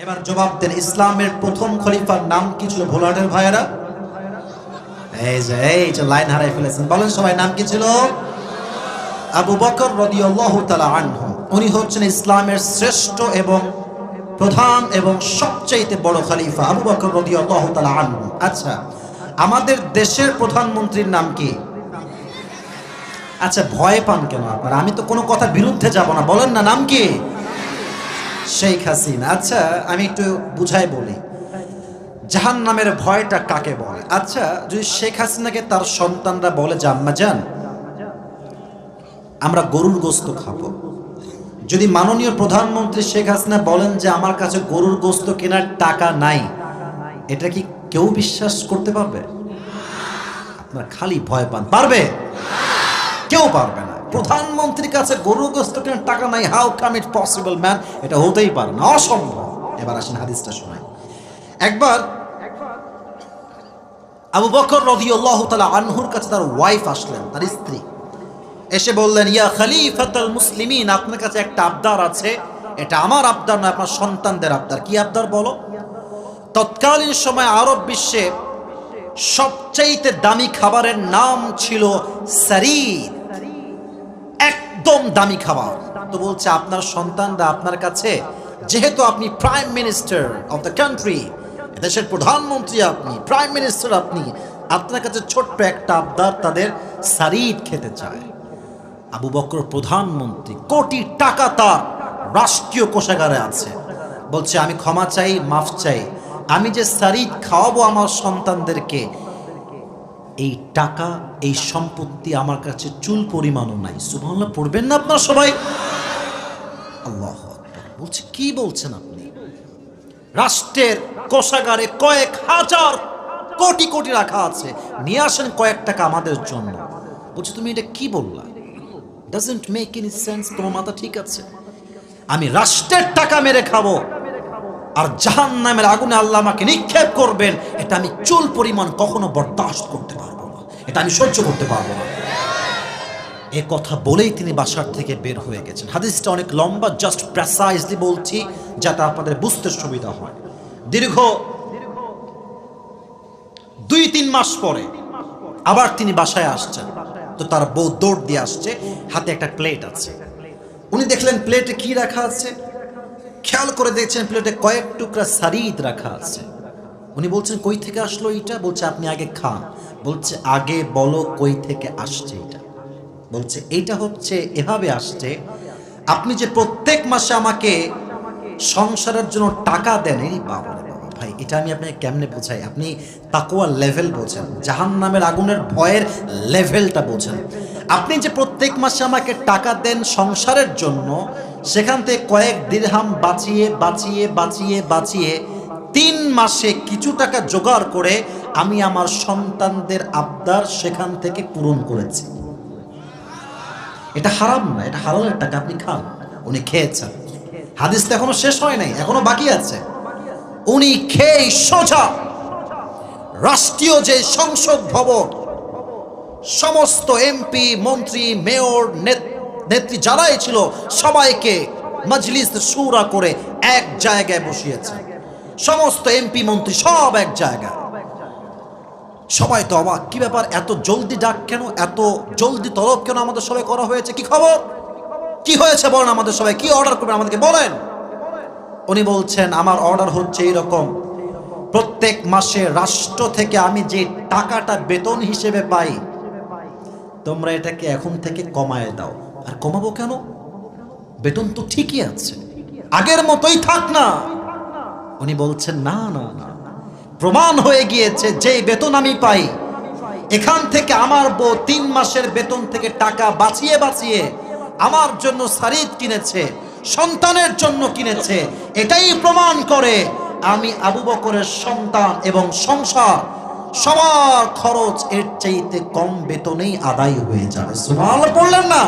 এবার জবাব দেন, ইসলামের প্রথম খলিফার নাম কি ছিল? ভোলাটের ভাইয়েরা এই যে লাইন হারাই ফেলেছেন, বলেন সবাই নাম কি ছিল? আবু বকর রাদিয়াল্লাহু তাআলা আনহু। উনি হচ্ছেন ইসলামের শ্রেষ্ঠ এবং প্রধান এবং সবচেয়ে বড় খলিফা আবু বকর রাদিয়াল্লাহু তাআলা আনহু। আচ্ছা, আমাদের দেশের প্রধানমন্ত্রীর নাম কি? আচ্ছা, ভয় পান কেন আপনারা? আমি তো কোনো কথা বিরুদ্ধে যাব না, বলেন না নাম কি? শেখ হাসিনা। আচ্ছা, আমি একটু বুঝাই বলি, জাহান্নামের ভয়টা কাকে বলে? আচ্ছা, যদি শেখ হাসিনাকে তার সন্তানরা বলে যে আম্মা জান আমরা গরুর গোশত খাবো, যদি মাননীয় প্রধানমন্ত্রী শেখ হাসিনা বলেন যে আমার কাছে গরুর গোশত কেনার টাকা নাই, এটা কি কেউ বিশ্বাস করতে পারবে? আপনারা খালি ভয় পান। পারবে? কেউ পারবে না। প্রধানমন্ত্রীর কাছে গরুর গোশত কেনার টাকা নাই, how come it possible man? এটা হতেই পারে না, অসম্ভব। এবার আসেন হাদিসটা শোনাই। একবার আবু বকর রাদিয়াল্লাহু তাআলা আনহুর কাছে তার ওয়াইফ আসলেন, তার স্ত্রী এসে বললেন, ইয়া খলিফাতুল মুসলিমিন, আপনার কাছে একটা আবদার আছে। এটা আমার আবদার না, আপনার সন্তানদের আবদার। কি আবদার বলো? তৎকালীন সময় আরব বিশ্বে সবচাইতে দামি খাবারের নাম ছিল সারিদ, একদম দামি খাবার। তো বলছে আপনার সন্তানরা আপনার কাছে, যেহেতু আপনি prime minister of the country, দেশের প্রধানমন্ত্রী আপনি, প্রাইম মিনিস্টার আপনি, আপনার কাছে ছোট্ট একটা আবদার, তাদের সারিদ খেতে চায়। আবু বকর প্রধানমন্ত্রী, কোটি টাকা তার রাষ্ট্রীয় কোষাগারে আছে, বলছে আমি ক্ষমা চাই, মাফ চাই, আমি যে সারিদ খাওয়াবো আমার সন্তানদেরকে, এই টাকা এই সম্পত্তি আমার কাছে চুল পরিমাণও নাই। সুবহানাল্লাহ পড়বেন না আপনারা সবাই? আল্লাহু আকবার। বলছে কি বলছেন আপনি? রাষ্ট্রের কোষাগারে কয়েক হাজার কোটি কোটি রাখা আছে, নিয়ে আসেন কয়েক টাকা আমাদের জন্য। বলছে তুমি এটা কি বললা? Doesn't make any sense. তোমার মাথা ঠিক আছে? আমি রাষ্ট্রের টাকা মেরে খাবো আর জাহান্নামের আগুনে আল্লাহ আমাকে নিক্ষেপ করবেন, এটা আমি চুল পরিমাণ কখনো বরদাস্ত করতে পারবো না, এটা আমি সহ্য করতে পারবো না। এ কথা বলেই তিনি বাসার থেকে বের হয়ে গেছেন। হাদিসটা অনেক লম্বা, জাস্ট প্রেসাইজলি বলছি যাতে আপনাদের বুঝতে সুবিধা হয়। দীর্ঘ 2-3 মাস পরে আবার তিনি বাসায় আসছেন। তো তার বউ দৌড় দিয়ে আসছে, হাতে একটা প্লেট আছে। উনি দেখলেন প্লেটে কি রাখা আছে, খেয়াল করে দেখছেন প্লেটে কয়েক টুকরা সারিদ রাখা আছে। উনি বলছেন কই থেকে আসলো এটা? বলছে আপনি আগে খান। বলছে আগে বলো কই থেকে আসছে এটা? বলছে এইটা হচ্ছে এভাবে আসছে, আপনি যে প্রত্যেক মাসে আমাকে সংসারের জন্য টাকা দেন। এই বাবা রে বাবা, ভাই এটা আমি আপনাকে কেমনে বোঝাই? আপনি তাকওয়ার লেভেল বোঝেন, জাহান্নামের আগুনের ভয়ের লেভেলটা বোঝেন। আপনি যে প্রত্যেক মাসে আমাকে টাকা দেন সংসারের জন্য, সেখান থেকে কয়েক দিরহাম বাঁচিয়ে বাঁচিয়ে বাঁচিয়ে বাঁচিয়ে 3 মাসে কিছু টাকা জোগাড় করে আমি আমার সন্তানদের আবদার সেখান থেকে পূরণ করেছি। এটা হারাম না, এটা হালালের টাকা, আপনি খান। উনি খেয়েছেন। হাদিসটা এখনো শেষ হয় নাই, এখনো বাকি আছে। উনি খেয়ে সোজা রাষ্ট্রীয় যে সংসদ ভবন, সমস্ত এমপি, মন্ত্রী, মেয়র, নেত্রী যারাই ছিল সবাইকে মজলিস শুরা করে এক জায়গায় বসিয়েছে। সমস্ত এমপি মন্ত্রী সব এক জায়গায়। সবাই তো অবাক, কি ব্যাপার, এত জলদি ডাক কেন, এত জলদি তলব কেন আমাদের সবাই করা হয়েছে? কি খবর, কি হয়েছে বলেন আমাদের সবাই, কি অর্ডার করবেন আমাদেরকে বলেন। উনি বলছেন আমার অর্ডার হচ্ছে এইরকম, প্রত্যেক মাসে রাষ্ট্র থেকে আমি যে টাকাটা বেতন হিসেবে পাই, তোমরা এটাকে এখন থেকে কমায় দাও। আর কমাবো কেন? বেতন তো ঠিকই আছে, আগের মতোই থাক না। উনি বলছেন না না না, প্রমাণ হয়ে গিয়েছে যে বেতন আমি পাই, এখান থেকে আমার বউ 3 মাসের বেতন থেকে টাকা বাঁচিয়ে বাঁচিয়ে আমার জন্য সারিদ কিনেছে, সন্তানের জন্য কিনেছে। এটাই প্রমাণ করে আমি আবু বকরের সন্তান এবং সংসার সবার খরচ এর চাইতে কম বেতনেই আদায় হয়ে যাবে। সুবহানাল্লাহ পড়লেন না?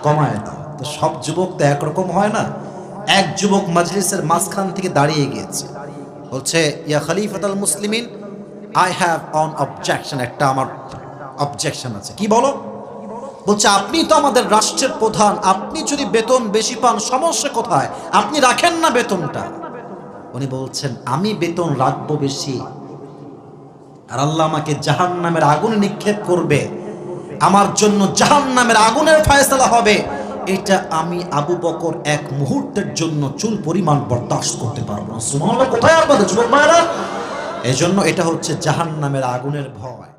কমায় দাও। তো সব যুবক তো একরকম হয় না। এক যুবক মজলিসের মাঝখান থেকে দাঁড়িয়ে গিয়েছে, বলছে ইয়া খলিফাতুল মুসলিমিন, আই হ্যাভ অন অবজেকশন, একটা আমার অবজেকশন আছে। কি বলো? বলছে আপনি তো আমাদের রাষ্ট্রের প্রধান, আপনি যদি বেতন বেশি পান সমস্যা কোথায়? আপনি রাখেন না বেতনটা। উনি বলছেন আমি বেতন রাখবো বেশি, আর আল্লাহ আমাকে জাহান্নামের আগুনে নিক্ষেপ করবে, আমার জন্য জাহান্নামের আগুনের ফয়সালা হবে, এটা আমি আবু বকর এক মুহূর্তের জন্য চুল পরিমাণ বরদাস্ত করতে পারবো না। সুবহানাল্লাহ। কোথায় আমাদের যুবক ভাইরা? এজন্য এটা হচ্ছে জাহান্নামের আগুনের ভয়।